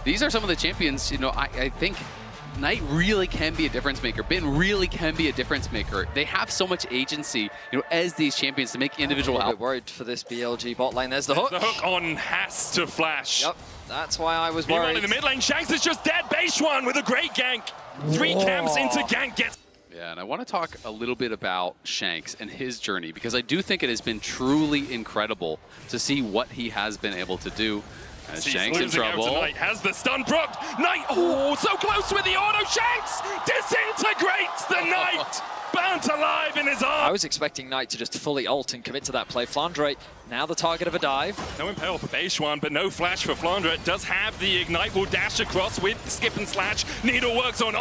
These are some of the champions, you know, I think Knight really can be a difference maker. Bin really can be a difference maker. They have so much agency, you know, as these champions to make individual I'm a bit worried for this BLG bot lane. There's the hook. The hook on has to flash. Yep, that's why I was Meanwhile, worried. in the mid lane, Shanks is just dead. Beishwan with a great gank. 3 camps into gank gets. Yeah, and I want to talk a little bit about Shanks and his journey, because I do think it has been truly incredible to see what he has been able to do. As Shanks in trouble. Knight has the stun proc. Knight, oh, so close with the auto. Shanks disintegrates the Knight. Burnt alive in his arm. I was expecting Knight to just fully ult and commit to that play. Flandre, now the target of a dive. No impale for Beishwan, but no flash for Flandre. It does have the ignite, will dash across with skip and slash. Needle works on,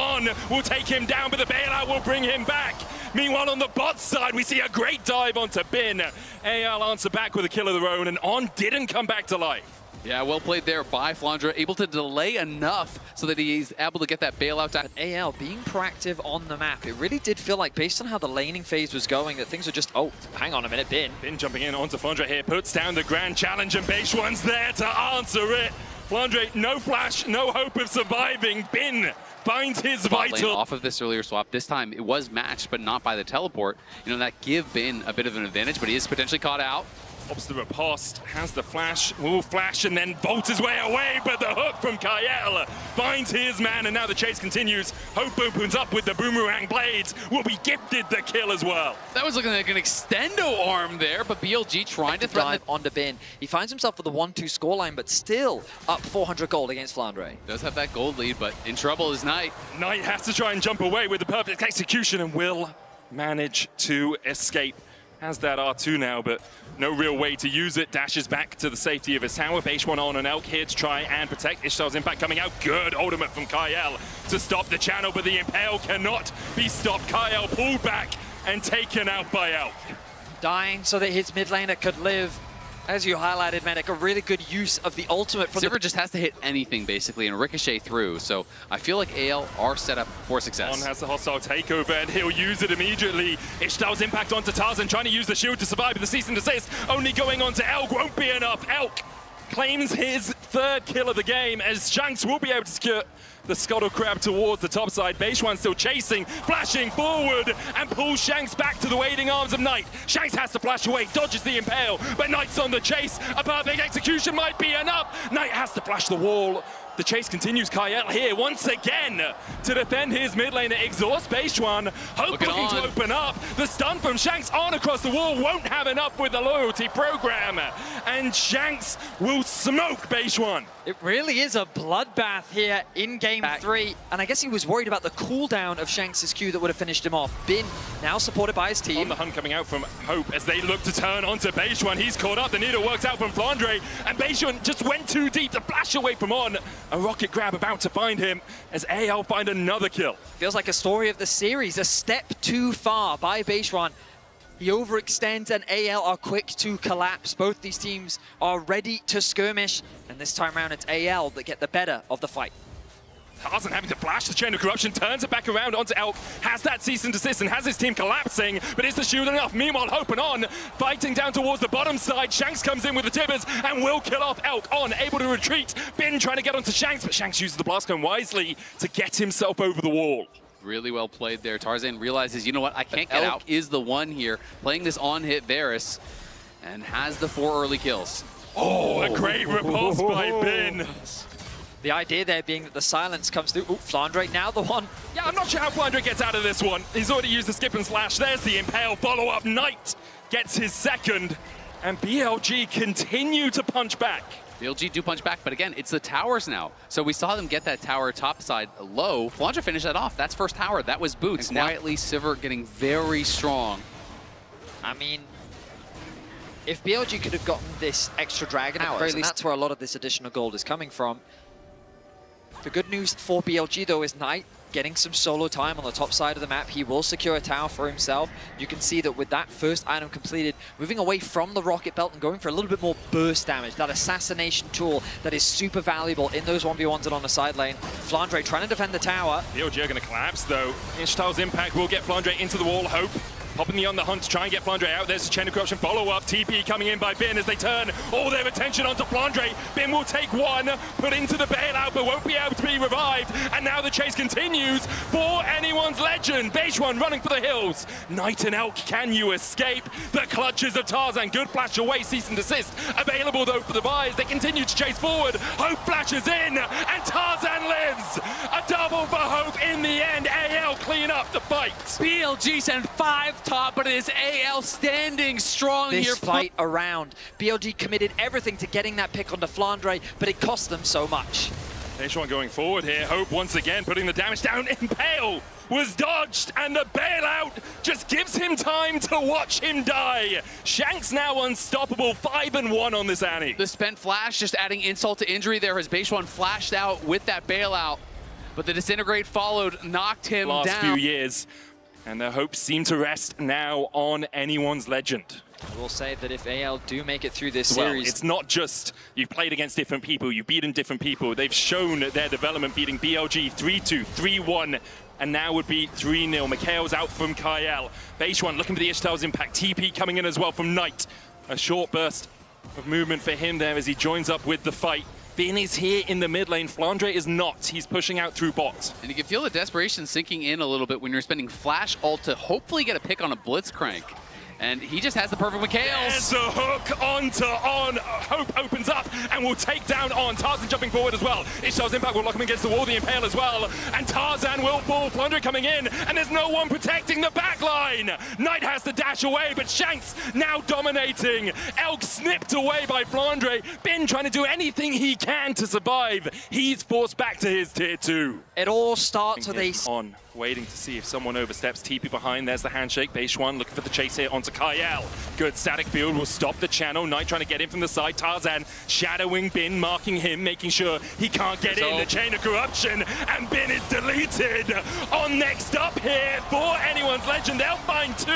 will take him down, but the bailout will bring him back. Meanwhile, on the bot side, we see a great dive onto Bin. AL answer back with a kill of their own, and On didn't come back to life. Yeah, well played there by Flandre, able to delay enough so that he's able to get that bailout down. AL being proactive on the map, it really did feel like, based on how the laning phase was going, that things were just, oh, hang on a minute, Bin. Bin jumping in onto Flandre here, puts down the grand challenge, and Beishwan's there to answer it. Flandre, no flash, no hope of surviving. Bin finds his vital. Off of this earlier swap, this time it was matched, but not by the teleport. You know, that give Bin a bit of an advantage, but he is potentially caught out. Opts the riposte, has the flash, will flash and then bolt his way away, but the hook from Kael finds his man, and now the chase continues. Hope opens up with the boomerang blades, will be gifted the kill as well. That was looking like an extendo arm there, but BLG trying to threaten dive onto Bin. He finds himself with a 1-2 scoreline, but still up 400 gold against Flandre. Does have that gold lead, but in trouble is Knight. Knight has to try and jump away with the perfect execution and will manage to escape. Has that R2 now, but no real way to use it. Dashes back to the safety of his tower. Beishwan on an Elk here to try and protect. Ishtar's impact coming out. Good ultimate from Kael to stop the channel, but the Impale cannot be stopped. Kael pulled back and taken out by Elk. Dying so that his mid laner could live. As you highlighted, Medic, a really good use of the ultimate from Sivir just has to hit anything, basically, and ricochet through. So I feel like AL are set up for success. On has the hostile takeover, and he'll use it immediately. Ishtar's impact onto Tarzan, trying to use the shield to survive, but the cease and desist only going on to Elk won't be enough. Elk claims his 3rd kill of the game, as Shanks will be able to secure the Scuttle Crab towards the top side. Beishwan still chasing, flashing forward, and pulls Shanks back to the waiting arms of Knight. Shanks has to flash away, dodges the Impale, but Knight's on the chase. A perfect execution might be enough. Knight has to flash the wall. The chase continues. Kael here once again to defend his mid lane. Exhaust Beishwan. Hope looking to open up. The stun from Shanks on across the wall won't have enough with the loyalty program. And Shanks will smoke Beishwan. It really is a bloodbath here in game 3. And I guess he was worried about the cooldown of Shanks' Q that would have finished him off. Bin now supported by his team. On the hunt coming out from Hope as they look to turn onto Beishwan. He's caught up. The needle works out from Flandre. And Beishwan just went too deep to flash away from On. A rocket grab about to find him as AL find another kill. Feels like a story of the series. A step too far by Beishwan. He overextends and AL are quick to collapse. Both these teams are ready to skirmish. And this time around, it's AL that get the better of the fight. Tarzan having to flash the chain of corruption, turns it back around onto Elk, has that cease and desist and has his team collapsing, but is the shield enough? Meanwhile, Hope and On fighting down towards the bottom side. Shanks comes in with the tibbers and will kill off Elk. On able to retreat. Bin trying to get onto Shanks, but Shanks uses the blast cone wisely to get himself over the wall. Really well played there. Tarzan realizes, you know what, I can't get out. Is the one here, playing this on-hit Varus, and has the 4 early kills. Oh, a great repulse by Bin. The idea there being that the silence comes through. Ooh, Flandre now the one. Yeah, I'm not sure how Flandre gets out of this one. He's already used the skip and slash. There's the Impale follow-up. Knight gets his 2nd, and BLG continue to punch back. BLG do punch back, but again, it's the towers now. So we saw them get that tower top side low. Flandre finished that off. That's first tower. That was Boots. And quietly, Sivir getting very strong. I mean, if BLG could have gotten this extra dragon hours, and that's where a lot of this additional gold is coming from. The good news for BLG, though, is Knight getting some solo time on the top side of the map. He will secure a tower for himself. You can see that with that first item completed, moving away from the rocket belt and going for a little bit more burst damage, that assassination tool that is super valuable in those 1v1s and on the side lane. Flandre trying to defend the tower. BLG are going to collapse, though. Ishtar's impact will get Flandre into the wall. Hope Popping the on the hunt to try and get Flandre out. There's a chain of corruption follow-up. TP coming in by Bin as they turn all their attention onto Flandre. Bin will take one, put into the bailout, but won't be able to be revived. And now the chase continues for anyone's legend. Beige1 running for the hills. Knight and Elk, can you escape the clutches of Tarzan? Good flash away, cease and desist. Available though for the buys. They continue to chase forward. Hope flashes in, and Tarzan lives. A double for Hope in the end. AL clean up the fight. BLG sent 5 top, but it is AL standing strong here. This fight around. BLG committed everything to getting that pick onto Flandre, but it cost them so much. Beige1 going forward here. Hope once again putting the damage down. Impale was dodged, and the bailout just gives him time to watch him die. Shanks now unstoppable, 5-1 on this Annie. The spent flash just adding insult to injury there as Beige1 flashed out with that bailout, but the disintegrate followed, knocked him down. Last few years, and their hopes seem to rest now on anyone's legend. I will say that if AL do make it through this Well, series... it's not just you've played against different people, you've beaten different people. They've shown their development, beating BLG 3-2, 3-1, and now would be 3-0. Mikhail's out from Kyle. Beige1 looking for the Ishtal's impact. TP coming in as well from Knight. A short burst of movement for him there as he joins up with the fight. Bin is here in the mid lane. Flandre is not. He's pushing out through bot. And you can feel the desperation sinking in a little bit when you're spending flash ult to hopefully get a pick on a Blitzcrank. And he just has the perfect Mikhails. There's a hook onto On. Hope opens up and will take down On. Tarzan jumping forward as well. Ishtal's impact will lock him against the wall, the Impale as well. And Tarzan will fall. Flandre coming in, and there's no one protecting the back line. Knight has to dash away, but Shanks now dominating. Elk snipped away by Flandre. Bin trying to do anything he can to survive. He's forced back to his tier 2. It all starts with a... On, waiting to see if someone oversteps. TP behind, there's the handshake. Beige1 looking for the chase here onto Kyle. Good static field will stop the channel. Knight trying to get in from the side. Tarzan shadowing Bin, marking him, making sure he can't get in. The chain of corruption, and Bin is deleted. On next up here for anyone's legend, they'll find 2.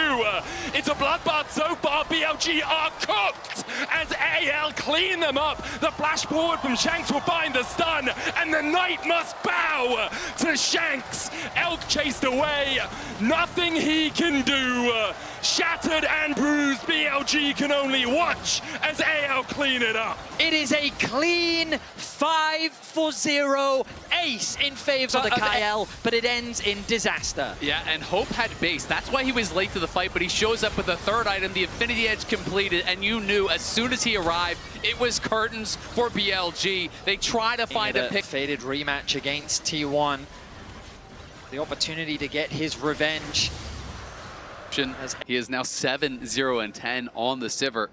It's a bloodbath so far. BLG are cooked as AL clean them up. The flash forward from Shanks will find the stun, and the Knight must bow to Shanks. Elk chased away. Nothing he can do. Shattered and bruised. BLG can only watch as AL clean it up. It is a clean 5-0 ace in favor of the Kyle, but it ends in disaster. Yeah, and Hope had base. That's why he was late to the fight, but he shows up with the 3rd item, the Infinity Edge completed, and you knew as soon as he arrived, it was curtains for BLG. They try to find a pick. Faded rematch against T1. The opportunity to get his revenge. He is now 7-0-10 on the Sivir.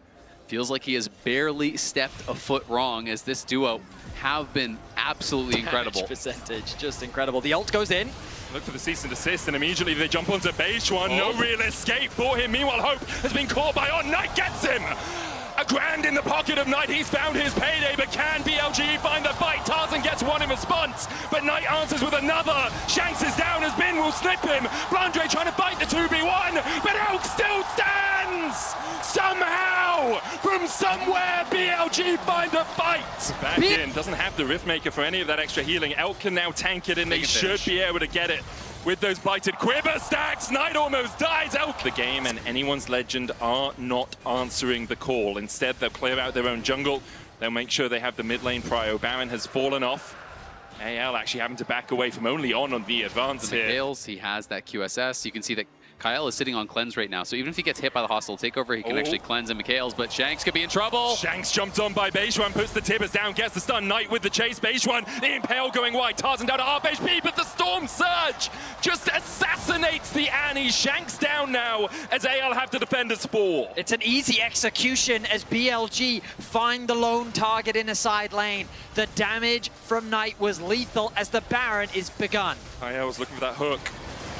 Feels like he has barely stepped a foot wrong as this duo have been absolutely incredible. Percentage, just incredible. The ult goes in. Look for the cease and desist, and immediately they jump onto Beige1. No real escape for him. Meanwhile, Hope has been caught by On. Knight gets him. A grand in the pocket of Knight. He's found his payday, but can BLG find the fight? Tarzan gets one in response, but Knight answers with another. Shanks is down as Bin will snip him. Flandre trying to fight the 2v1, but Elk still stands! Somehow, from somewhere, BLG find the fight! Back in, doesn't have the Riftmaker for any of that extra healing. Elk can now tank it, and they should be able to get it. With those blighted quiver stacks, Knight almost dies. Elk the game, and anyone's legend are not answering the call. Instead, they'll clear out their own jungle. They'll make sure they have the mid lane prio. Baron has fallen off. AL actually having to back away from only on the advance here. Fails, he has that QSS. You can see that Kyle is sitting on cleanse right now, so even if he gets hit by the hostile takeover, he can actually cleanse and Mikhails, but Shanks could be in trouble. Shanks jumped on by Beige1, puts the Tibbers down, gets the stun. Knight with the chase. Beige1, the Impale going wide. Tarzan down to half HP, but the Storm Surge just assassinates the Annie. Shanks down now as AL have to defend us 4. It's an easy execution as BLG find the lone target in a side lane. The damage from Knight was lethal as the Baron is begun. Kyle's looking for that hook.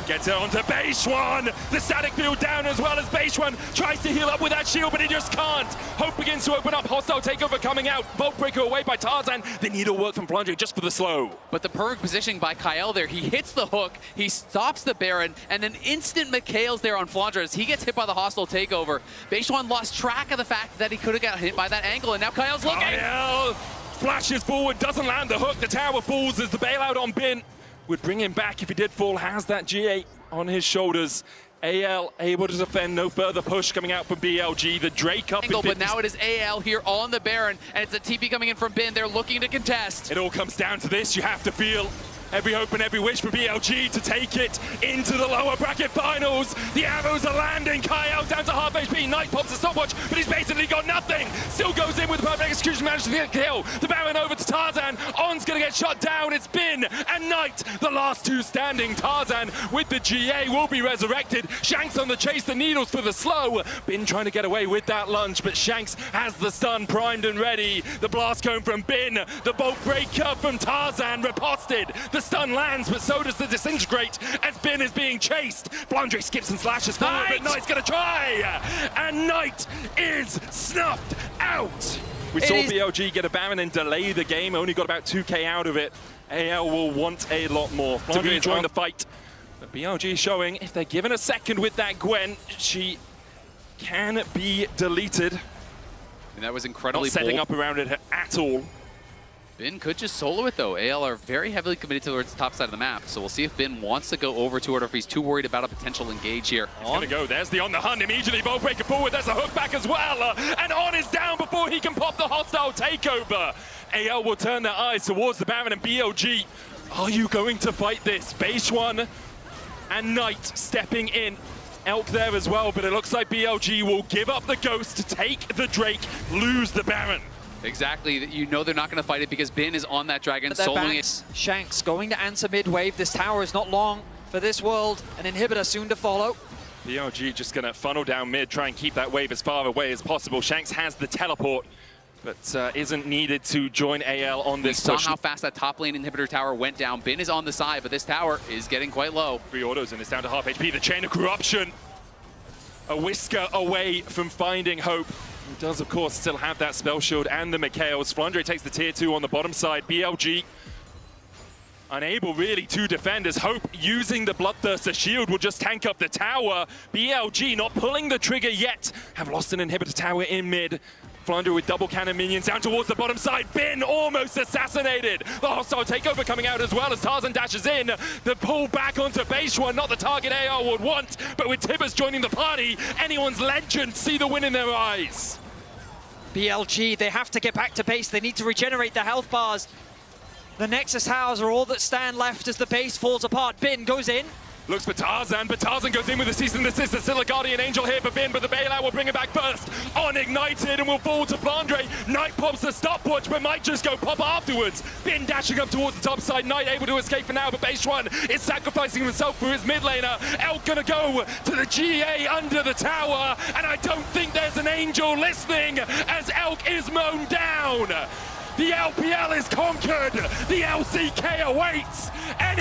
Gets it onto Beige1. The static field down as well as Beige1 tries to heal up with that shield, but he just can't. Hope begins to open up. Hostile takeover coming out. Vault breaker away by Tarzan. The needle work from Flandre just for the slow. But the perfect positioning by Kyle there. He hits the hook, he stops the Baron, and then instant Mikhails there on Flandre as he gets hit by the hostile takeover. Beige1 lost track of the fact that he could have got hit by that angle, and now Kyle's looking. Kyle flashes forward, doesn't land the hook. The tower falls as the bailout on Bin would bring him back if he did fall. Has that G8 on his shoulders. AL able to defend, no further push coming out from BLG. The Drake up But now it is AL here on the Baron, and it's a TP coming in from Bin. They're looking to contest. It all comes down to this. You have to feel every hope and every wish for BLG to take it into the lower bracket finals. The arrows are landing. Kyle down to half HP. Knight pops a stopwatch, but he's basically got nothing. Still goes in with the perfect execution, manages to get a kill. The Baron over to Tarzan. On's going to get shot down. It's Bin and Knight, the last two standing. Tarzan with the GA will be resurrected. Shanks on the chase, the needles for the slow. Bin trying to get away with that lunge, but Shanks has the stun primed and ready. The blast cone from Bin. The bolt breaker from Tarzan riposted. The stun lands, but so does the disintegrate as Bin is being chased. Flandre skips and slashes forward, but Knight's gonna try! And Knight is snuffed out! We saw BLG get a Baron and delay the game, only got about 2k out of it. AL will want a lot more. Flandre enjoying the fight. But BLG showing, if they're given a second with that Gwen, she can be deleted. And that was incredibly Not setting bold. up around it at all. Bin could just solo it though. AL are very heavily committed towards the top side of the map, so we'll see if Bin wants to go over to it or if he's too worried about a potential engage here. He's gonna go, there's the on the hunt immediately, bow breaker forward, there's a hook back as well, and On is down before he can pop the hostile takeover. AL will turn their eyes towards the Baron and BLG. Are you going to fight this? Base one and Knight stepping in. Elk there as well, but it looks like BLG will give up the ghost, take the Drake, lose the Baron. Exactly, you know they're not going to fight it because Bin is on that dragon, soloing it. Shanks going to answer mid-wave. This tower is not long for this world. An inhibitor soon to follow. BLG just going to funnel down mid, try and keep that wave as far away as possible. Shanks has the teleport, but isn't needed to join AL on this push. We saw how fast that top lane inhibitor tower went down. Bin is on the side, but this tower is getting quite low. 3 autos and it's down to half HP. The Chain of Corruption, a whisker away from finding hope. He does, of course, still have that spell shield and the Mikhails. Flandre takes the tier 2 on the bottom side. BLG unable really to defend as Hope using the Bloodthirster shield will just tank up the tower. BLG not pulling the trigger yet. Have lost an inhibitor tower in mid. Flandre with double cannon minions down towards the bottom side. Bin almost assassinated. The hostile takeover coming out as well as Tarzan dashes in. The pull back onto base one, not the target AR would want, but with Tibbers joining the party, anyone's legend see the win in their eyes. BLG, they have to get back to base. They need to regenerate the health bars. The Nexus towers are all that stand left as the base falls apart. Bin goes in. Looks for Tarzan, but Tarzan goes in with a cease and desist. There's still a Guardian Angel here for Bin, but the bailout will bring it back first. On ignited and will fall to Flandre. Knight pops the stopwatch, but might just go pop afterwards. Bin dashing up towards the top side. Knight able to escape for now, but base one is sacrificing himself for his mid laner. Elk gonna go to the GA under the tower, and I don't think there's an Angel listening as Elk is mown down. The LPL is conquered. The LCK awaits. And